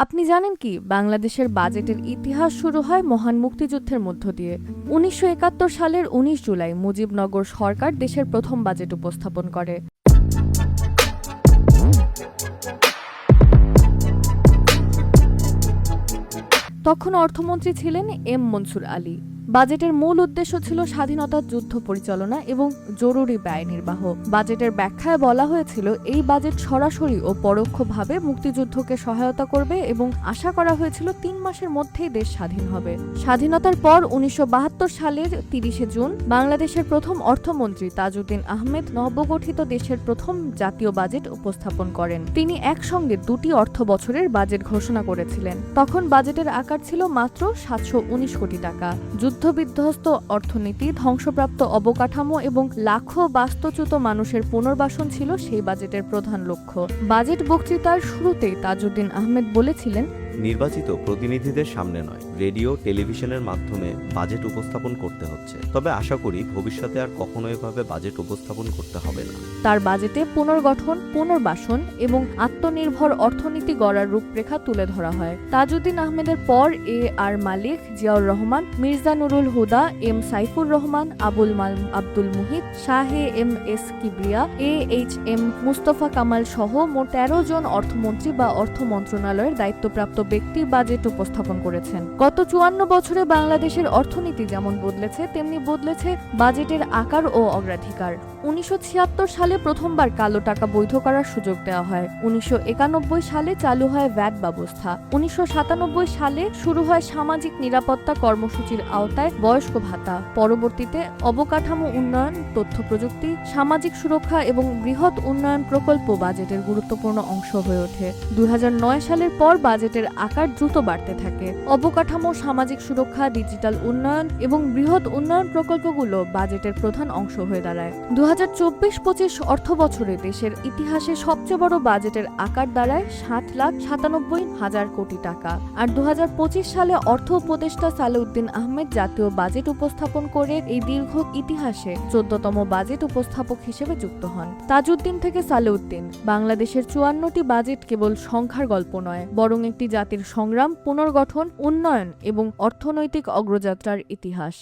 আপনি জানেন কি বাংলাদেশের বাজেটের ইতিহাস শুরু হয় মহান মুক্তিযুদ্ধের মধ্য দিয়ে। ১৯৭১ সালের ১৯ জুলাই মুজিবনগর সরকার দেশের প্রথম বাজেট উপস্থাপন করে। তখন অর্থমন্ত্রী ছিলেন এম মনসুর আলী। বাজেটের মূল উদ্দেশ্য ছিল স্বাধীনতার যুদ্ধ পরিচালনা এবং জরুরি ব্যয় নির্বাহ। বাজেটের ব্যাখ্যায় বলা হয়েছিল এই বাজেট সরাসরি ও পরোক্ষভাবে মুক্তিযুদ্ধকে সহায়তা করবে এবং আশা করা হয়েছিল ৩ মাসের মধ্যেই দেশ স্বাধীন হবে। স্বাধীনতার পর ১৯৭২ সালের ৩০শে জুন বাংলাদেশের প্রথম অর্থমন্ত্রী তাজউদ্দিন আহমেদ নবগঠিত দেশের প্রথম জাতীয় বাজেট উপস্থাপন করেন। তিনি একসঙ্গে ২টি অর্থ বছরের বাজেট ঘোষণা করেছিলেন। তখন বাজেটের আকার ছিল মাত্র ৭১৯ কোটি টাকা। যুদ্ধবিধ্বস্ত অর্থনীতি, ধ্বংসপ্রাপ্ত অবকাঠামো এবং লাখো বাস্তুচ্যুত মানুষের পুনর্বাসন ছিল সেই বাজেটের প্রধান লক্ষ্য। বাজেট বক্তৃতার শুরুতেই তাজউদ্দিন আহমেদ বলেছিলেন, নির্বাচিত প্রতিনিধিদের সামনে নয়, রেডিও টেলিভিশনের মাধ্যমে বাজেট উপস্থাপন করতে হচ্ছে। তবে আশা করি ভবিষ্যতে আর কখনো এভাবে বাজেট উপস্থাপন করতে হবে না। তার বাজেটে পুনর্গঠন, পুনর্বাসন এবং আত্মনির্ভর অর্থনীতি গড়ার রূপরেখা তুলে ধরা হয়। তাজউদ্দিন আহমেদের পর A R Malik, Ziaur Rahman, Mirza Nurul Huda, M Saifur Rahman, Abdul Muhit, Shah M S Kibria, H M Mustafa Kamal সহ মোট ১৩ জন অর্থমন্ত্রী বা অর্থ মন্ত্রণালয়ের দায়িত্বপ্রাপ্ত ব্যক্তি বাজেট উপস্থাপন করেছেন। গত ৫৪ বছরে বাংলাদেশের অর্থনীতি যেমন বদলেছে, তেমনি বদলেছে বাজেটের আকার ও অগ্রাধিকার। ১৯৭৬ সালে প্রথমবার কালো টাকা বৈধ করার সুযোগ দেওয়া হয়। ১৯৯১ সালে চালু হয় ভ্যাট ব্যবস্থা। ১৯৯৭ সালে শুরু হয় সামাজিক নিরাপত্তা কর্মসূচির আওতায় বয়স্ক ভাতা। পরবর্তীতে অবকাঠামো উন্নয়ন, তথ্য প্রযুক্তি, সামাজিক সুরক্ষা এবং বৃহৎ উন্নয়ন প্রকল্প বাজেটের গুরুত্বপূর্ণ অংশ হয়ে ওঠে। ২০০৯ সালের পর বাজেটের আকার দ্রুত বাড়তে থাকে। অবকাঠামো, সামাজিক সুরক্ষা, ডিজিটাল উন্নয়ন এবং বৃহৎ উন্নয়ন প্রকল্পগুলো বাজেটের প্রধান অংশ হয়ে দাঁড়ায়। ২০২৪-২৫ অর্থ বছরে দেশের ইতিহাসে সবচেয়ে বড় বাজেটের আকার দাঁড়ায় ৭,৯৭,০০০ কোটি টাকা। আর ২০২৫ সালে অর্থ উপদেষ্টা সালেউদ্দিন আহমেদ জাতীয় বাজেট উপস্থাপন করে এই দীর্ঘ ইতিহাসে ১৪তম বাজেট উপস্থাপক হিসেবে যুক্ত হন। তাজউদ্দিন থেকে সালেউদ্দিন, বাংলাদেশের ৫৪টি বাজেট কেবল সংখ্যার গল্প নয়, বরং একটি জাতির সংগ্রাম, পুনর্গঠন, উন্নয়ন এবং অর্থনৈতিক অগ্রযাত্রার ইতিহাস।